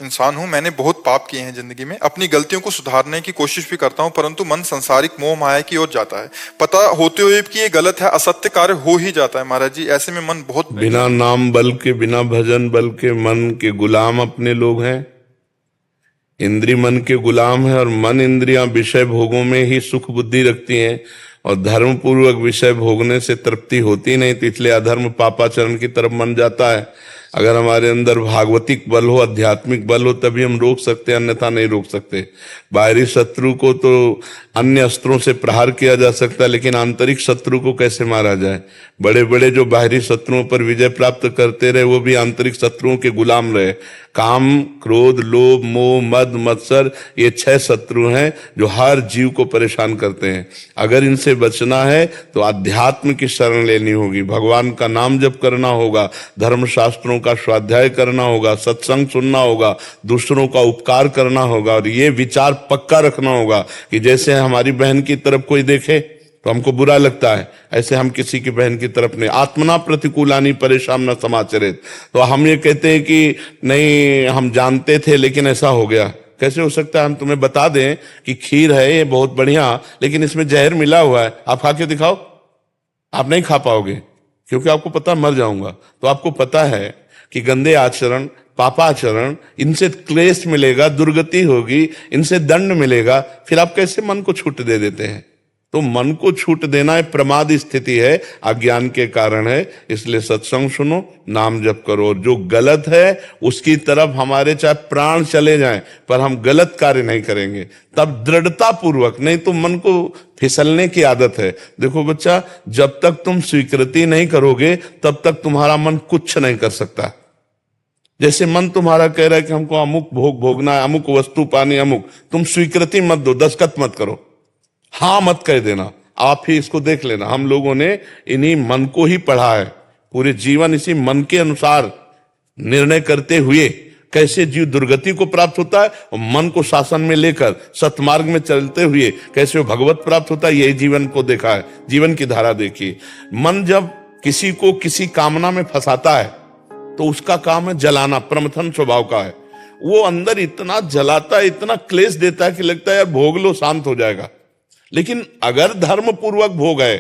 इंसान हूं, मैंने बहुत पाप किए हैं जिंदगी में। अपनी गलतियों को सुधारने की कोशिश भी करता हूं, परंतु मन सांसारिक मोह माया की ओर जाता है। पता होते हुए कि ये गलत है, असत्य कार्य हो ही जाता है महाराज जी। ऐसे में मन बहुत बिना नाम बल के, बिना भजन बल के मन के गुलाम अपने लोग हैं। इंद्री मन के गुलाम है, और मन इंद्रियां विषय भोगों में ही सुख बुद्धि रखती हैं, और धर्म पूर्वक विषय भोगने से तृप्ति होती नहीं, तो इसलिए अधर्म पापाचरण की तरफ मन जाता है। अगर हमारे अंदर भागवतिक बल हो, आध्यात्मिक बल हो, तभी हम रोक सकते हैं, अन्यथा नहीं रोक सकते। बाहरी शत्रु को तो अन्य अस्त्रों से प्रहार किया जा सकता है, लेकिन आंतरिक शत्रु को कैसे मारा जाए? बड़े बड़े जो बाहरी शत्रुओं पर विजय प्राप्त करते रहे, वो भी आंतरिक शत्रुओं के गुलाम रहे। काम, क्रोध, लोभ, मोह, मद, मत्सर, ये 6 शत्रु हैं जो हर जीव को परेशान करते हैं। अगर इनसे बचना है तो अध्यात्म की शरण लेनी होगी, भगवान का नाम जप करना होगा, धर्मशास्त्रों का स्वाध्याय करना होगा, सत्संग सुनना होगा, दूसरों का उपकार करना होगा, और ये विचार पक्का रखना होगा कि जैसे हमारी बहन की तरफ कोई देखे तो हमको बुरा लगता है, ऐसे हम किसी की बहन की तरफ नहीं। आत्मना प्रतिकूलानि परेशान न समाचरित। तो हम ये कहते हैं कि नहीं, हम जानते थे लेकिन ऐसा हो गया। कैसे हो सकता है? हम तुम्हें बता दें कि खीर है ये बहुत बढ़िया, लेकिन इसमें जहर मिला हुआ है, आप खा के दिखाओ। आप नहीं खा पाओगे, क्योंकि आपको पता मर जाऊंगा। तो आपको पता है कि गंदे आचरण, पापाचरण, इनसे क्लेश मिलेगा, दुर्गति होगी, इनसे दंड मिलेगा, फिर आप कैसे मन को छूट दे देते हैं? तो मन को छूट देना एक प्रमाद स्थिति है, अज्ञान के कारण है। इसलिए सत्संग सुनो, नाम जप करो, जो गलत है उसकी तरफ हमारे चाहे प्राण चले जाएं, पर हम गलत कार्य नहीं करेंगे, तब दृढ़ता पूर्वक। नहीं तो मन को फिसलने की आदत है। देखो बच्चा, जब तक तुम स्वीकृति नहीं करोगे तब तक तुम्हारा मन कुछ नहीं कर सकता। जैसे मन तुम्हारा कह रहा है कि हमको अमुक भोग भोगना है, अमुक वस्तु पानी, अमुक, तुम स्वीकृति मत दो, दस्तखत मत करो, हाँ मत कह देना। आप ही इसको देख लेना, हम लोगों ने इन्हीं मन को ही पढ़ा है, पूरे जीवन इसी मन के अनुसार निर्णय करते हुए कैसे जीव दुर्गति को प्राप्त होता है, और मन को शासन में लेकर सतमार्ग में चलते हुए कैसे वो भगवत प्राप्त होता है, यही जीवन को देखा है, जीवन की धारा देखी। मन जब किसी को किसी कामना में फंसाता है तो उसका काम है जलाना, प्रमथन स्वभाव का है। वो अंदर इतना जलाता है, इतना क्लेश देता है कि लगता है यार भोग लो, शांत हो जाएगा। लेकिन अगर धर्म पूर्वक भोग है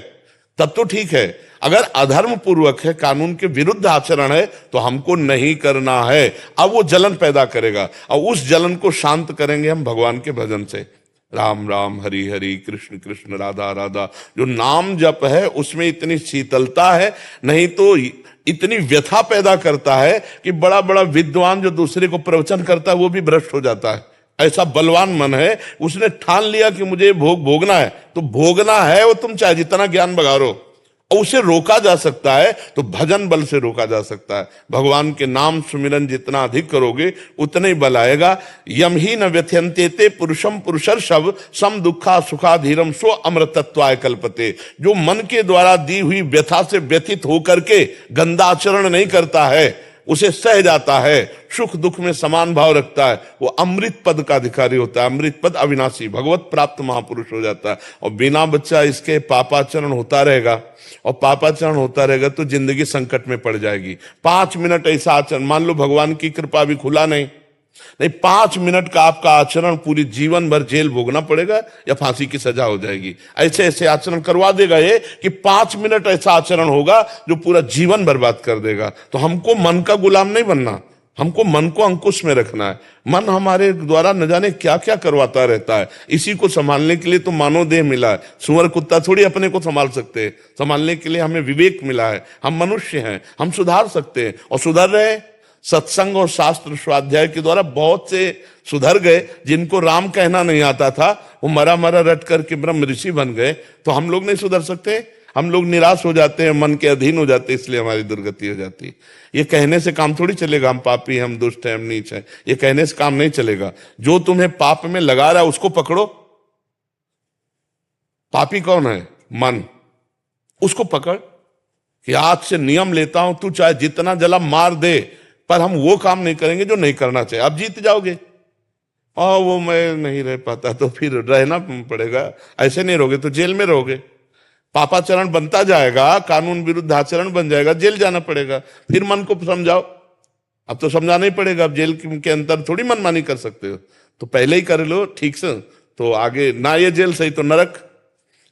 तब तो ठीक है, अगर अधर्म पूर्वक है, कानून के विरुद्ध आचरण है, तो हमको नहीं करना है। अब वो जलन पैदा करेगा, और उस जलन को शांत करेंगे हम भगवान के भजन से। राम राम, हरि हरि, कृष्ण कृष्ण, राधा राधा। जो नाम जप है उसमें इतनी शीतलता है, नहीं तो इतनी व्यथा पैदा करता है कि बड़ा बड़ा विद्वान जो दूसरे को प्रवचन करता है वो भी भ्रष्ट हो जाता है। ऐसा बलवान मन है, उसने ठान लिया कि मुझे भोग भोगना है, तो भोगना है वो, तुम चाहे जितना ज्ञान बघारो। और उसे रोका जा सकता है तो भजन बल से रोका जा सकता है। भगवान के नाम सुमिरन जितना अधिक करोगे उतना ही बल आएगा। यम ही न व्यथयन्ते पुरुषम पुरुषर्षभ सम दुखा सुखा धीरम स्व अमृतत्वाय कल्पते। जो मन के द्वारा दी हुई व्यथा से व्यथित होकर के गंदा आचरण नहीं करता है, उसे सह जाता है, सुख दुख में समान भाव रखता है, वो अमृत पद का अधिकारी होता है। अमृत पद अविनाशी, भगवत प्राप्त महापुरुष हो जाता है। और बिना बच्चा इसके पापाचरण होता रहेगा, और पापाचरण होता रहेगा तो जिंदगी संकट में पड़ जाएगी। 5 मिनट ऐसा आचरण, मान लो भगवान की कृपा भी खुला नहीं, 5 मिनट का आपका आचरण पूरी जीवन भर जेल भोगना पड़ेगा या फांसी की सजा हो जाएगी। ऐसे ऐसे आचरण करवा देगा ये कि 5 मिनट ऐसा आचरण होगा जो पूरा जीवन बर्बाद कर देगा। तो हमको मन का गुलाम नहीं बनना, हमको मन को अंकुश में रखना है। मन हमारे द्वारा न जाने क्या क्या करवाता रहता है, इसी को संभालने के लिए तो मानव देह मिला है। सुअर कुत्ता थोड़ी अपने को संभाल सकते हैं, संभालने के लिए हमें विवेक मिला है। हम मनुष्य हैं, हम सुधार सकते हैं, और सुधर रहे। सत्संग और शास्त्र स्वाध्याय के द्वारा बहुत से सुधर गए, जिनको राम कहना नहीं आता था वो मरा मरा रट करके ब्रह्म ऋषि बन गए। तो हम लोग नहीं सुधर सकते? हम लोग निराश हो जाते हैं, मन के अधीन हो जाते हैं, इसलिए हमारी दुर्गति हो जाती है। ये कहने से काम थोड़ी चलेगा, हम पापी, हम दुष्ट हैं, हम नीच हैं, ये कहने से काम नहीं चलेगा। जो तुम्हें पाप में लगा रहा है उसको पकड़ो। पापी कौन है? मन। उसको पकड़ कि आज से नियम लेता हूं, तू चाहे जितना जला मार दे, पर हम वो काम नहीं करेंगे जो नहीं करना चाहिए। अब जीत जाओगे, और वो मैं नहीं रह पाता, तो फिर रहना पड़ेगा। ऐसे नहीं रहोगे तो जेल में रहोगे, पापाचरण बनता जाएगा, कानून विरुद्ध आचरण बन जाएगा, जेल जाना पड़ेगा। फिर मन को समझाओ, अब तो समझाना ही पड़ेगा, अब जेल के अंदर थोड़ी मनमानी कर सकते हो, तो पहले ही कर लो ठीक से, तो आगे ना ये जेल सही तो नरक।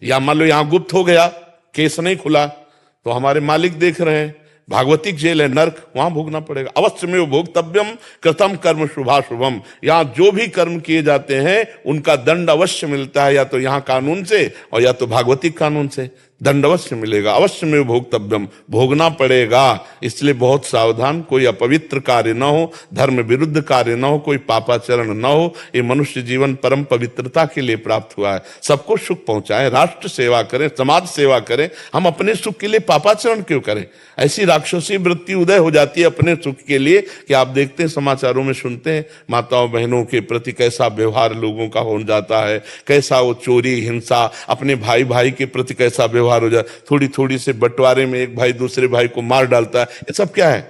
या मान लो यहां गुप्त हो गया, केस नहीं खुला, तो हमारे मालिक देख रहे हैं, भागवतिक जेल है, नर्क, वहां भोगना पड़ेगा। अवश्य में भोक्तव्यम कृतम कर्म शुभाशुभम, यहां जो भी कर्म किए जाते हैं उनका दंड अवश्य मिलता है, या तो यहां कानून से और या तो भागवतिक कानून से दंड अवश्य मिलेगा। अवश्य में भोक्तव्यम, भोगना पड़ेगा। इसलिए बहुत सावधान, कोई अपवित्र कार्य न हो, धर्म विरुद्ध कार्य न हो, कोई पापाचरण न हो। ये मनुष्य जीवन परम पवित्रता के लिए प्राप्त हुआ है। सबको सुख पहुंचाएं, राष्ट्र सेवा करें, समाज सेवा करें, हम अपने सुख के लिए पापाचरण क्यों करें? ऐसी राक्षसी वृत्ति उदय हो जाती है अपने सुख के लिए कि आप देखते हैं, समाचारों में सुनते हैं, माताओं बहनों के प्रति कैसा व्यवहार लोगों का हो जाता है, कैसा वो चोरी हिंसा, अपने भाई भाई के प्रति कैसा व्यवहार हो जाए, थोड़ी थोड़ी से बंटवारे में एक भाई दूसरे भाई को मार डालता है। ये सब क्या है?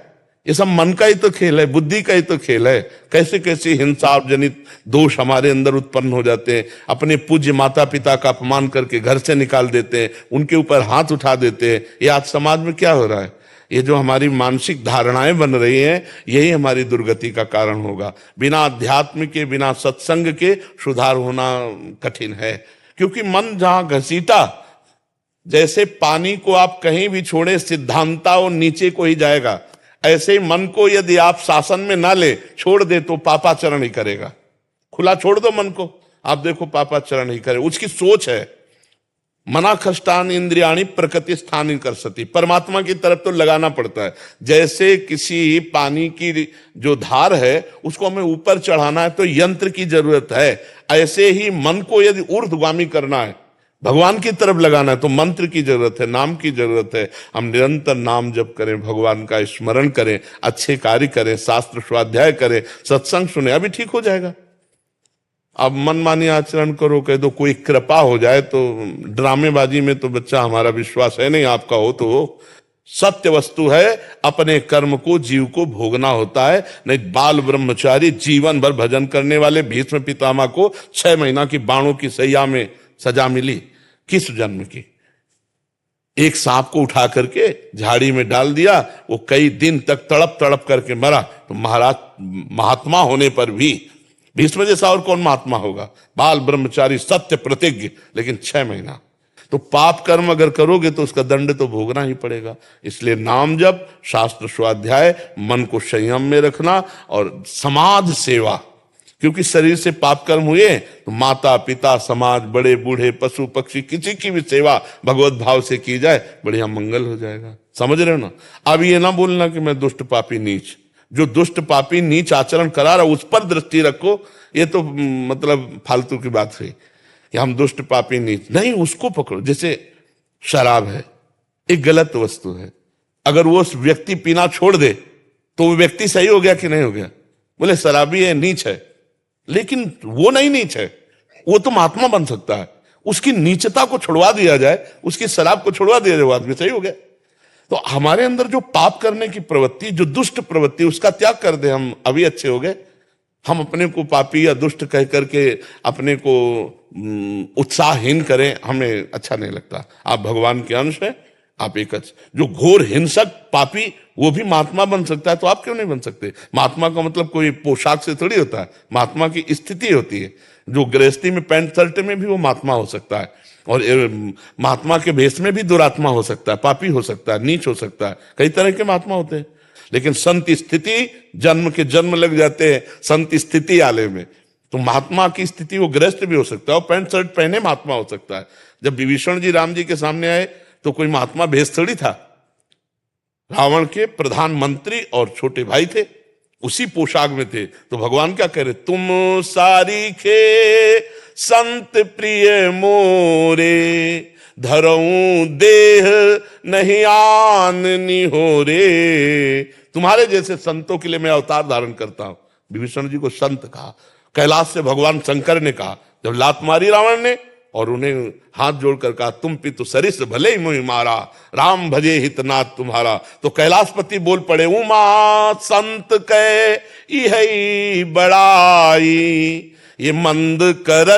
ये सब मन का ही तो खेल है, बुद्धि का ही तो खेल है। कैसे कैसे हिंसा जनित दोष हमारे अंदर उत्पन्न हो जाते हैं। अपने पूज्य माता पिता का अपमान करके घर से निकाल देते हैं, उनके ऊपर हाथ उठा देते हैं। ये आज समाज में क्या हो रहा है? ये जो हमारी मानसिक धारणाएं बन रही हैं, यही हमारी दुर्गति का कारण होगा। बिना अध्यात्म के, बिना सत्संग के सुधार होना कठिन है। क्योंकि मन जहां घसीटा, जैसे पानी को आप कहीं भी छोड़े सिद्धांता वो नीचे को ही जाएगा, ऐसे ही मन को यदि आप शासन में ना ले, छोड़ दे तो पापाचरण ही करेगा। खुला छोड़ दो मन को, आप देखो पापाचरण ही करे। उसकी सोच है मना खष्टान इंद्रियाणी प्रकृति स्थान कर सती, परमात्मा की तरफ तो लगाना पड़ता है। जैसे किसी पानी की जो धार है उसको हमें ऊपर चढ़ाना है तो यंत्र की जरूरत है, ऐसे ही मन को यदि ऊर्ध्वगामी करना है, भगवान की तरफ लगाना है, तो मंत्र की जरूरत है, नाम की जरूरत है। हम निरंतर नाम जप करें, भगवान का स्मरण करें, अच्छे कार्य करें, शास्त्र स्वाध्याय करें, सत्संग सुने, अभी ठीक हो जाएगा। अब मनमानी आचरण करो, कह दो कोई कृपा हो जाए, तो ड्रामेबाजी में तो बच्चा हमारा विश्वास है नहीं, आपका हो तो हो। सत्य वस्तु है, अपने कर्म को जीव को भोगना होता है। नहीं बाल ब्रह्मचारी जीवन भर भजन करने वाले भीष्म पितामह को 6 महीना की बाणों की सैया में सजा मिली। किस जन्म की? एक सांप को उठा करके झाड़ी में डाल दिया, वो कई दिन तक तड़प तड़प करके मरा। तो महाराज महात्मा होने पर भी भीष्म जैसा और कौन महात्मा होगा? बाल ब्रह्मचारी सत्य प्रतिज्ञ, लेकिन 6 महीना। तो पाप कर्म अगर करोगे तो उसका दंड तो भोगना ही पड़ेगा। इसलिए नाम जप, शास्त्र स्वाध्याय, मन को संयम में रखना और समाज सेवा, क्योंकि शरीर से पाप कर्म हुए तो माता पिता समाज बड़े बूढ़े पशु पक्षी किसी की भी सेवा भगवत भाव से की जाए, बढ़िया मंगल हो जाएगा। समझ रहे हो ना? अब ये ना बोलना कि मैं दुष्ट पापी नीच, जो दुष्ट पापी नीच आचरण करा रहा उस पर दृष्टि रखो। ये तो मतलब फालतू की बात है कि हम दुष्ट पापी नीच नहीं, उसको पकड़ो। जैसे शराब है, एक गलत वस्तु है, अगर वो व्यक्ति पीना छोड़ दे तो वो व्यक्ति सही हो गया कि नहीं हो गया? बोले शराबी है, नीच है, लेकिन वो नहीं नीच है, वो तो महात्मा बन सकता है। उसकी नीचता को छुड़वा दिया जाए, उसकी शराब को छुड़वा दिया जाए, वो आदमी सही हो गया। तो हमारे अंदर जो पाप करने की प्रवृत्ति, जो दुष्ट प्रवृत्ति, उसका त्याग कर दे, हम अभी अच्छे हो गए। हम अपने को पापी या दुष्ट कह करके अपने को उत्साहहीन करें, हमें अच्छा नहीं लगता। आप भगवान के अंश हैं, आप एक जो घोर हिंसक पापी वो भी महात्मा बन सकता है, तो आप क्यों नहीं बन सकते? महात्मा का मतलब कोई पोशाक से थोड़ी होता है, महात्मा की स्थिति होती है। जो गृहस्थी में पैंट शर्ट में भी वो महात्मा हो सकता है, और महात्मा के भेष में भी दुरात्मा हो सकता है, पापी हो सकता है, नीच हो सकता है, कई तरह के महात्मा होते हैं। लेकिन संत स्थिति, जन्म के जन्म लग जाते हैं संत स्थिति आले में, तो महात्मा की स्थिति वो गृहस्थ भी हो सकता है और पैंट शर्ट पहने महात्मा हो सकता है। जब विभीषण जी राम जी के सामने आए तो कोई महात्मा भेष थोड़ी था, रावण के प्रधानमंत्री और छोटे भाई थे, उसी पोशाक में थे। तो भगवान क्या कह रहे? तुम सारी खे संत प्रिय मोरे, धरऊं देह नहीं आननी हो रे। तुम्हारे जैसे संतों के लिए मैं अवतार धारण करता हूं। विभीषण जी को संत कहा। कैलाश से भगवान शंकर ने कहा, जब लात मारी रावण ने और उन्हें हाथ जोड़कर कहा, तुम पितु सरिस भले ही मुहि मारा, राम भजे हितनाथ तुम्हारा, तो कैलाशपति बोल पड़े, उमा संत कै इहै बड़ाई, ये मंद करत